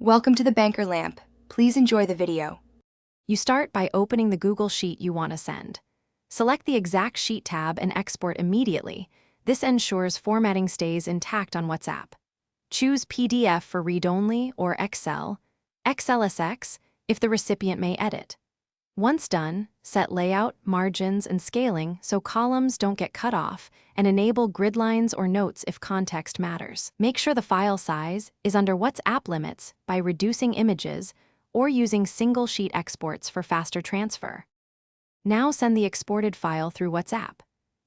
Welcome to the Banker Lamp. Please enjoy the video. You start by opening the Google Sheet you want to send. Select the exact sheet tab and export immediately. This ensures formatting stays intact on WhatsApp. Choose PDF for read-only or Excel, XLSX if the recipient may edit. Once done, set layout, margins, and scaling so columns don't get cut off, and enable grid lines or notes if context matters. Make sure the file size is under WhatsApp limits by reducing images or using single sheet exports for faster transfer. Now send the exported file through WhatsApp.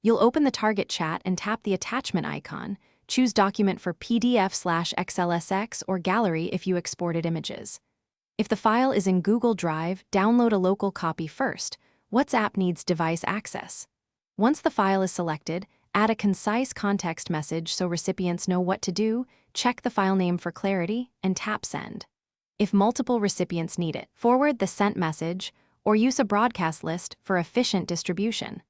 You'll open the target chat and tap the attachment icon. Choose document for PDF/XLSX or gallery if you exported images. If the file is in Google Drive, download a local copy first. WhatsApp needs device access. Once the file is selected, add a concise context message so recipients know what to do, check the file name for clarity, and tap Send. If multiple recipients need it, forward the sent message or use a broadcast list for efficient distribution.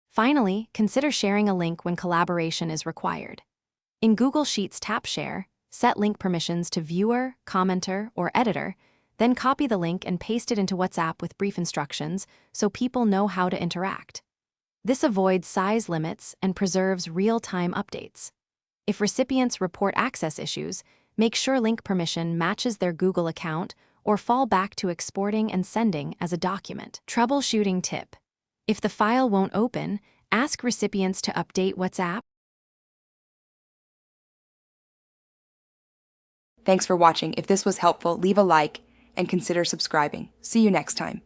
Finally, consider sharing a link when collaboration is required. In Google Sheets, tap Share, set link permissions to viewer, commenter, or editor, then copy the link and paste it into WhatsApp with brief instructions so people know how to interact. This avoids size limits and preserves real-time updates. If recipients report access issues, make sure link permission matches their Google account or fall back to exporting and sending as a document. Troubleshooting tip: if the file won't open, ask recipients to update WhatsApp. Thanks for watching. If this was helpful, leave a like and consider subscribing. See you next time.